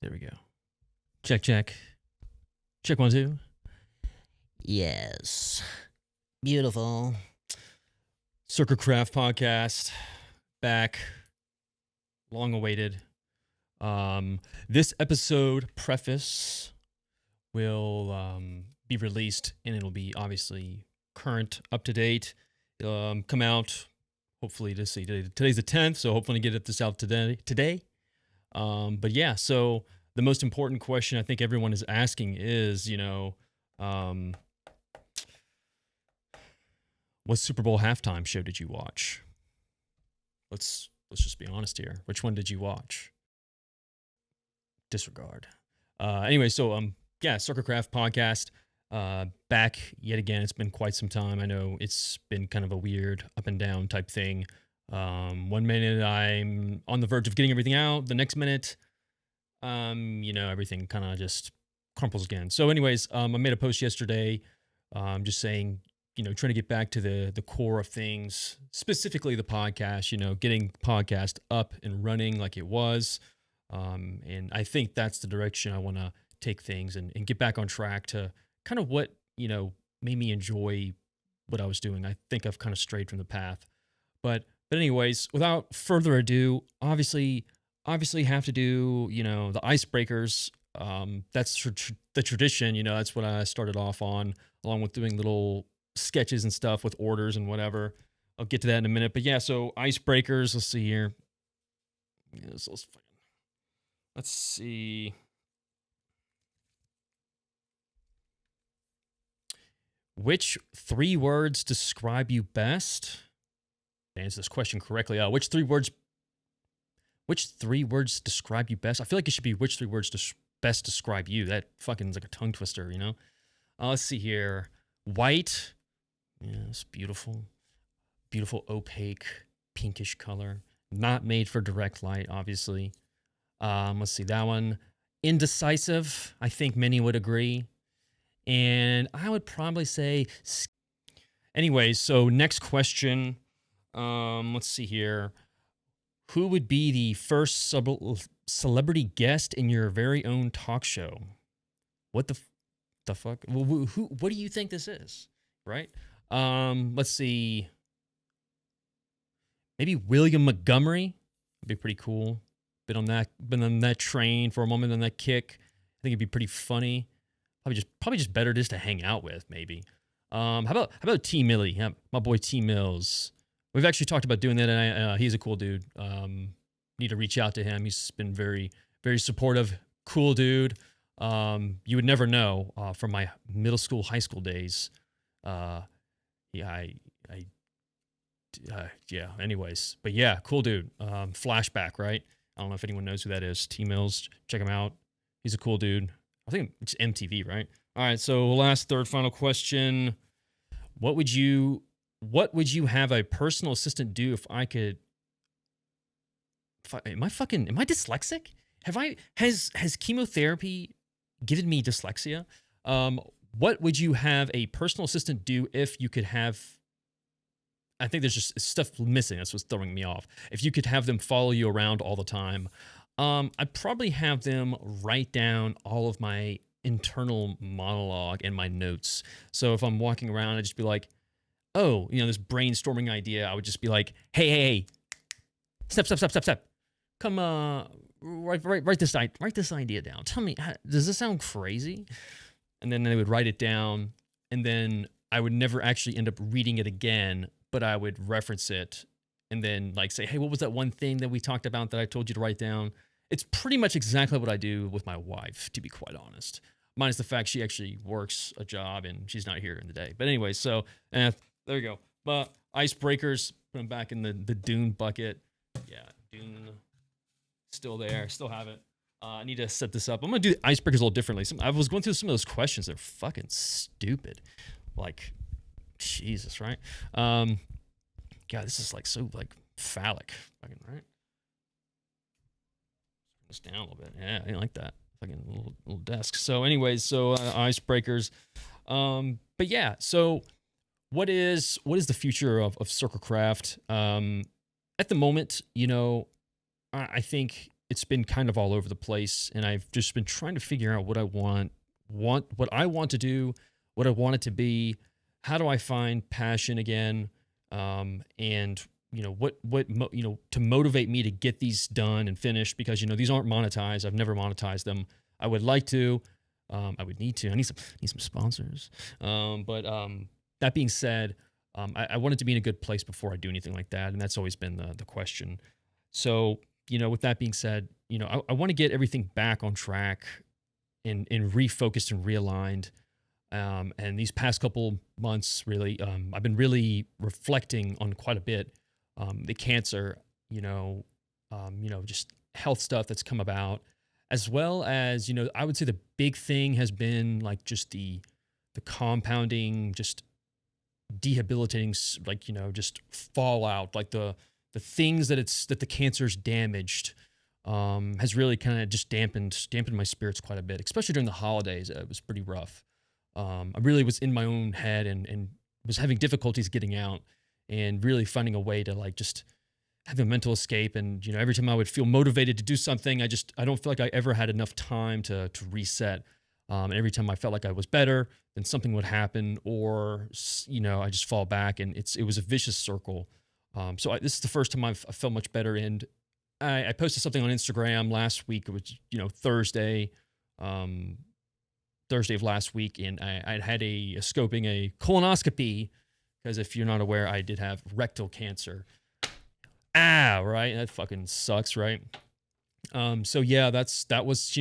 There we go. Check, check. Check 1, 2. Yes. Beautiful. Circle K-raft podcast. Back. Long awaited. This episode preface will be released, and it'll be obviously current, up to date. Come out hopefully to see today's the 10th, so hopefully get this out today. But yeah, so the most important question I think everyone is asking is, what Super Bowl halftime show did you watch? Let's just be honest here. Which one did you watch? Disregard. Anyway, so Circle K-raft podcast. Back yet again. It's been quite some time. I know it's been kind of a weird up and down type thing. 1 minute I'm on the verge of getting everything out. The next minute, everything kind of just crumples again. So anyways, I made a post yesterday, just saying, trying to get back to the core of things, specifically the podcast, getting podcast up and running like it was. And I think that's the direction I want to take things and get back on track to kind of what, made me enjoy what I was doing. I think I've kind of strayed from the path. But anyways, without further ado, obviously have to do, the icebreakers. That's the tradition, that's what I started off on, along with doing little sketches and stuff with orders and whatever. I'll get to that in a minute. But yeah, so icebreakers, let's see here. Let's see. Which 3 words describe you best? To answer this question correctly, which three words describe you best? I feel like it should be which 3 words best describe you. That fucking is like a tongue twister, let's see here. White. Yes, beautiful. Beautiful opaque pinkish color. Not made for direct light, obviously. Let's see, that one. Indecisive. I think many would agree. And I would probably say... Anyways, so next question. Let's see here. Who would be the first celebrity guest in your very own talk show? What the fuck? What do you think this is? Right? Let's see. Maybe William Montgomery. That'd be pretty cool. Been on that train for a moment, on that kick. I think it'd be pretty funny. Probably just better just to hang out with, maybe. How about T Millie? Yeah, my boy T Mills. We've actually talked about doing that, and he's a cool dude. Need to reach out to him. He's been very, very supportive. Cool dude. You would never know from my middle school, high school days. Anyways, but yeah, cool dude. Flashback, right? I don't know if anyone knows who that is. T Mills, check him out. He's a cool dude. I think it's MTV, right? All right, so third, final question. What would you have a personal assistant do if I could... Am I dyslexic? Has chemotherapy given me dyslexia? What would you have a personal assistant do if you could have... I think there's just stuff missing. That's what's throwing me off. If you could have them follow you around all the time, I'd probably have them write down all of my internal monologue and my notes. So if I'm walking around, I'd just be like, oh, this brainstorming idea, I would just be like, hey, step. Come, write this idea down. Tell me, does this sound crazy? And then they would write it down, and then I would never actually end up reading it again, but I would reference it and then say, hey, what was that one thing that we talked about that I told you to write down? It's pretty much exactly what I do with my wife, to be quite honest. Minus the fact she actually works a job and she's not here in the day. But anyway, so there you go. But icebreakers, put them back in the Dune bucket. Yeah, Dune, still there, still have it. I need to set this up. I'm going to do icebreakers a little differently. I was going through some of those questions. They're fucking stupid. Jesus, right? God, this is so phallic. Fucking, right? This down a little bit. Yeah, I didn't like that. Fucking little desk. So anyways, icebreakers. But yeah, so what is the future of Circle K-raft? At the moment, I think it's been kind of all over the place, and I've just been trying to figure out what I want what I want to do, what I want it to be. How do I find passion again? And to motivate me to get these done and finished, because these aren't monetized. I've never monetized them. I would like to. I would need to. I need some sponsors. But that being said, I want it to be in a good place before I do anything like that, and that's always been the question. So with that being said, I want to get everything back on track and refocused and realigned. And these past couple months, really, I've been really reflecting on quite a bit. The cancer, just health stuff that's come about, as well as, I would say the big thing has been like just the compounding, just debilitating, just fallout, like the things that the cancer's damaged, has really kind of just dampened my spirits quite a bit, especially during the holidays. It was pretty rough. I really was in my own head and was having difficulties getting out and really finding a way to like just have a mental escape. And, every time I would feel motivated to do something, I don't feel like I ever had enough time to reset. And every time I felt like I was better, then something would happen, or, I just fall back, and it was a vicious circle. So this is the first time I felt much better. And I posted something on Instagram last week. It was, Thursday of last week, and I had a scoping, a colonoscopy, because if you're not aware, I did have rectal cancer. Right? That fucking sucks, right? So yeah, that was,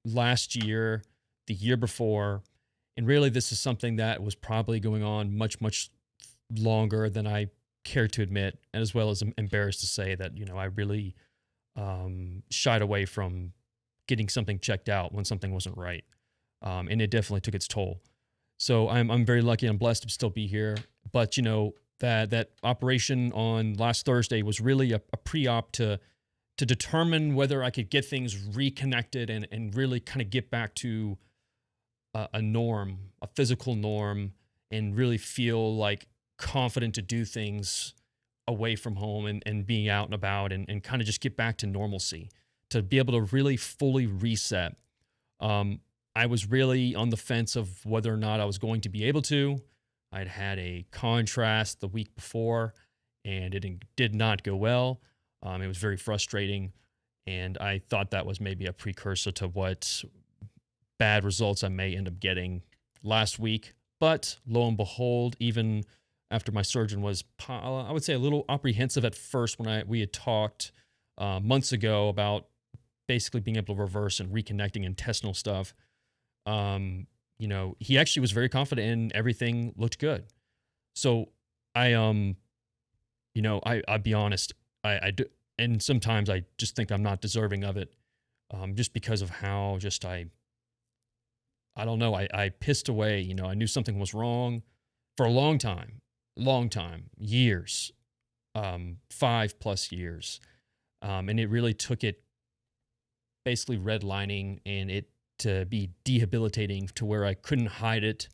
last year, the year before, and really this is something that was probably going on much, much longer than I care to admit, and as well as I'm embarrassed to say that, I really shied away from getting something checked out when something wasn't right. And it definitely took its toll. So I'm very lucky. I'm blessed to still be here. But that operation on last Thursday was really a pre-op to determine whether I could get things reconnected and really kind of get back to a norm, a physical norm, and really feel like confident to do things away from home and being out and about, and kind of just get back to normalcy, to be able to really fully reset. I was really on the fence of whether or not I was going to be able to. I'd had a contrast the week before, and it did not go well. It was very frustrating, and I thought that was maybe a precursor to what bad results I may end up getting last week. But lo and behold, even after my surgeon was, I would say, a little apprehensive at first when we had talked months ago about basically being able to reverse and reconnecting intestinal stuff. He actually was very confident and everything looked good. So I'll be honest, I do, and sometimes I just think I'm not deserving of it, just because of how just I don't know, I pissed away. I knew something was wrong for a long time, years, 5+ years. And it really took it basically redlining and it to be debilitating to where I couldn't hide it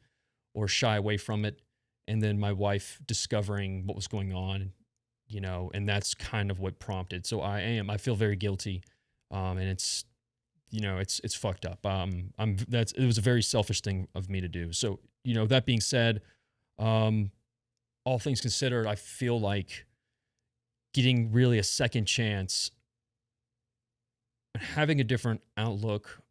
or shy away from it. And then my wife discovering what was going on, and that's kind of what prompted. So I feel very guilty. And it's, it's fucked up. It was a very selfish thing of me to do. So, that being said, all things considered, I feel like getting really a second chance, having a different outlook.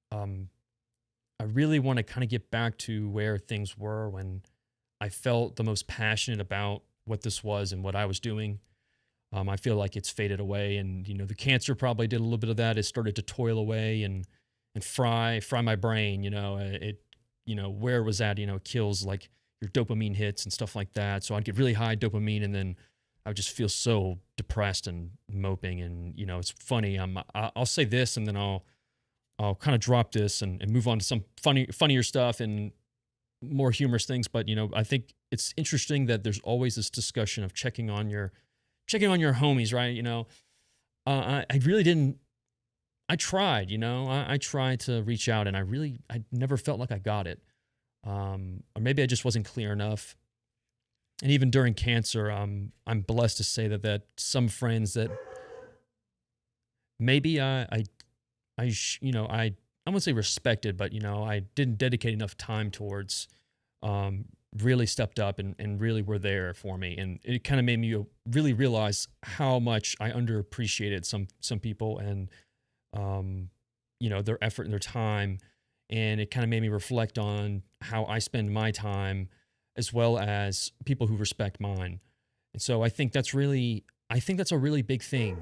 I really want to kind of get back to where things were when I felt the most passionate about what this was and what I was doing. I feel like it's faded away, and the cancer probably did a little bit of that. It started to toil away and fry my brain. Where it was at. It kills like your dopamine hits and stuff like that. So I'd get really high dopamine, and then I would just feel so depressed and moping. And it's funny. I'll say this, and then I'll kind of drop this and move on to some funnier stuff and more humorous things. But I think it's interesting that there's always this discussion of checking on your homies, right? I really didn't. I tried, I tried to reach out, and I never felt like I got it. Or maybe I just wasn't clear enough. And even during cancer, I'm blessed to say that some friends that maybe I wouldn't say respected, but I didn't dedicate enough time towards, um, really stepped up and really were there for me, and it kind of made me really realize how much I underappreciated some people and, um, their effort and their time, and it kind of made me reflect on how I spend my time, as well as people who respect mine. And so I think that's a really big thing,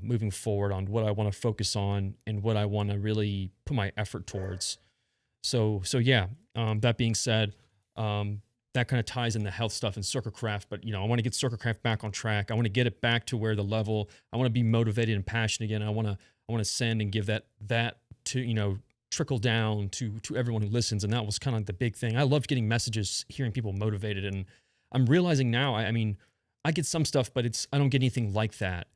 moving forward on what I want to focus on and what I want to really put my effort towards. So yeah. That being said, that kind of ties in the health stuff and Circle Craft, but I want to get Circle Craft back on track. I want to get it back to where the level. I want to be motivated and passionate again. I want to send and give that to trickle down to everyone who listens, and that was kind of the big thing. I loved getting messages, hearing people motivated, and I'm realizing now. I mean, I get some stuff, but I don't get anything like that.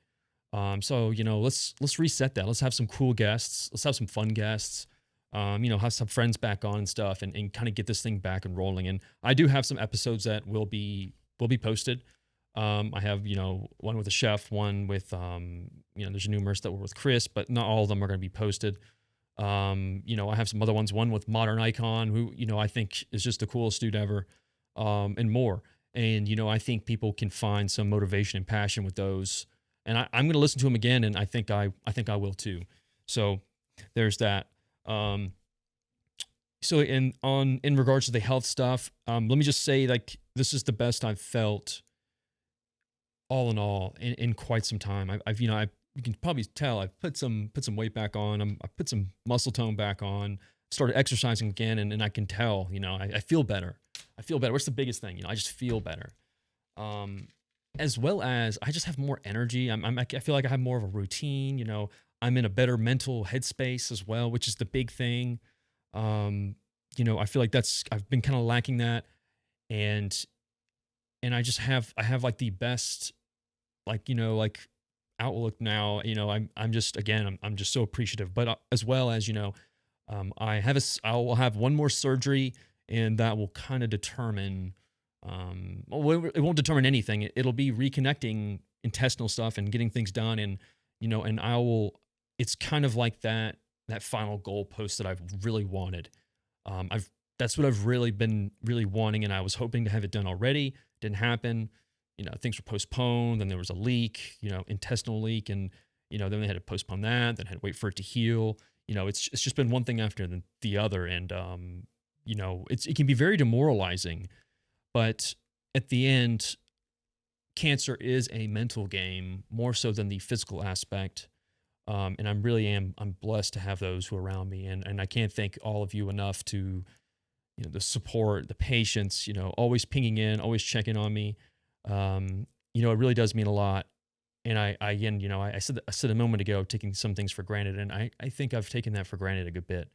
So let's reset that. Let's have some cool guests. Let's have some fun guests. Have some friends back on and stuff, and kind of get this thing back and rolling. And I do have some episodes that will be posted. I have one with a chef, one with there's numerous that were with Chris, but not all of them are going to be posted. I have some other ones, one with Modern Icon, who I think is just the coolest dude ever, and more. And I think people can find some motivation and passion with those. And I'm going to listen to them again, and I think I will too. So there's that. Um, so in regards to the health stuff, let me just say, like, this is the best I've felt all in all in quite some time. You can probably tell I've put some weight back on. I put some muscle tone back on. Started exercising again, and I can tell. I feel better. I feel better. What's the biggest thing? I just feel better. Um, as well as I just have more energy. I feel like I have more of a routine. I'm in a better mental headspace as well, which is the big thing. I feel like I've been kind of lacking that, and I have like the best, like outlook now. I'm just, again, I'm just so appreciative. But as well as I will have one more surgery, and that will kind of determine. Well, it won't determine anything. It'll be reconnecting intestinal stuff and getting things done, and and I will. It's kind of like that final goal post that I've really wanted. I've That's what I've really been really wanting, and I was hoping to have it done already. Didn't happen. Things were postponed. Then there was a leak, intestinal leak, and then they had to postpone that. Then had to wait for it to heal. It's just been one thing after the other, and it can be very demoralizing. But at the end, cancer is a mental game more so than the physical aspect. And I'm blessed to have those who are around me, and I can't thank all of you enough to the support, the patience, always pinging in, always checking on me. It really does mean a lot. And I again, I said a moment ago, taking some things for granted, and I think I've taken that for granted a good bit.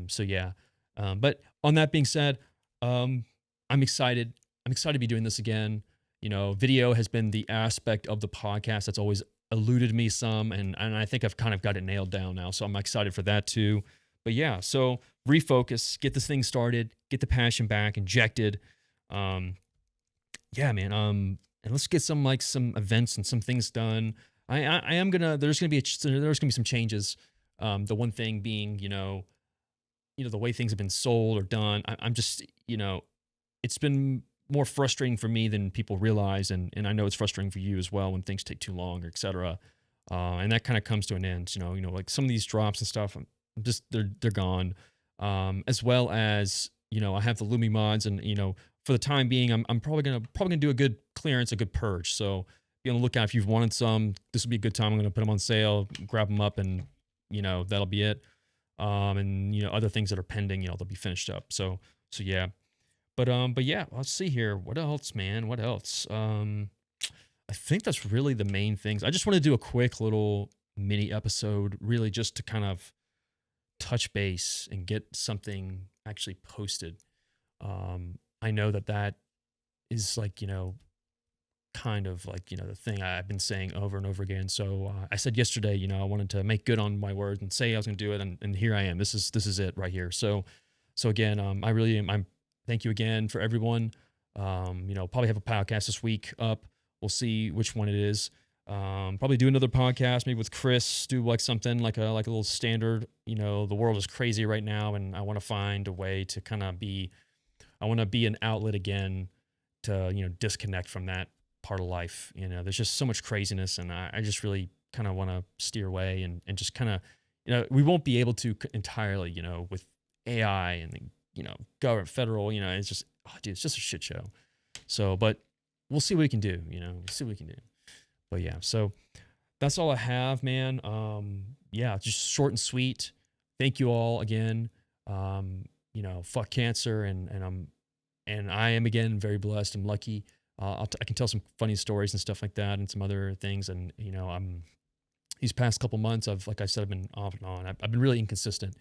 So yeah. But on that being said, I'm excited. I'm excited to be doing this again. Video has been the aspect of the podcast that's always eluded me some, and I think I've kind of got it nailed down now. So I'm excited for that too. But yeah, so refocus, get this thing started, get the passion back, injected. Um, yeah, man. And let's get some events and some things done. I am gonna. There's gonna be some changes. The one thing being, the way things have been sold or done. I'm just, it's been more frustrating for me than people realize, and I know it's frustrating for you as well when things take too long, or et cetera. And that kind of comes to an end. Like some of these drops and stuff, I'm just they're gone. As well as I have the Lumi mods, and for the time being, I'm probably gonna do a good clearance, a good purge. So be on the lookout if you've wanted some. This would be a good time. I'm gonna put them on sale, grab them up, and that'll be it. And other things that are pending, they'll be finished up. So yeah. But yeah, let's see here. What else, man? What else? I think that's really the main things. I just want to do a quick little mini episode, really just to kind of touch base and get something actually posted. I know that is like, kind of like, the thing I've been saying over and over again. So I said yesterday, I wanted to make good on my word and say I was going to do it. And here I am. This is it right here. So again, I really am. Thank you again for everyone. Probably have a podcast this week up. We'll see which one it is. Probably do another podcast, maybe with Chris, do like something like a little standard. You know, the world is crazy right now, and I want to find a way to kind of I want to be an outlet again to, disconnect from that part of life. There's just so much craziness, and I just really kind of want to steer away and just kind of, we won't be able to entirely, with AI and, government, federal, it's just, oh, dude, it's just a shit show. So, but we'll see what we can do, we'll see what we can do. But yeah, so that's all I have, man. Yeah, just short and sweet. Thank you all again. Fuck cancer, and I am again very blessed. I'm lucky. I can tell some funny stories and stuff like that, and some other things. And these past couple months, like I said, I've been off and on. I've been really inconsistent,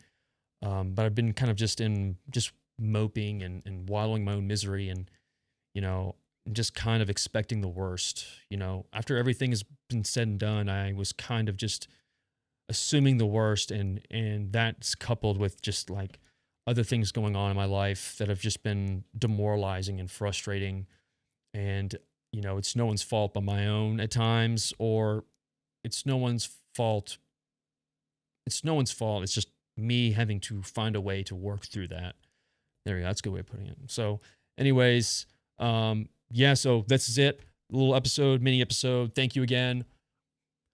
but I've been kind of just moping and wallowing my own misery, and just kind of expecting the worst. After everything has been said and done, I was kind of just assuming the worst, and that's coupled with just like other things going on in my life that have just been demoralizing and frustrating. And, it's no one's fault but my own at times, or it's no one's fault. It's no one's fault. It's just me having to find a way to work through that. There we go. That's a good way of putting it. So anyways, yeah, so this is it. A little episode, mini episode. Thank you again.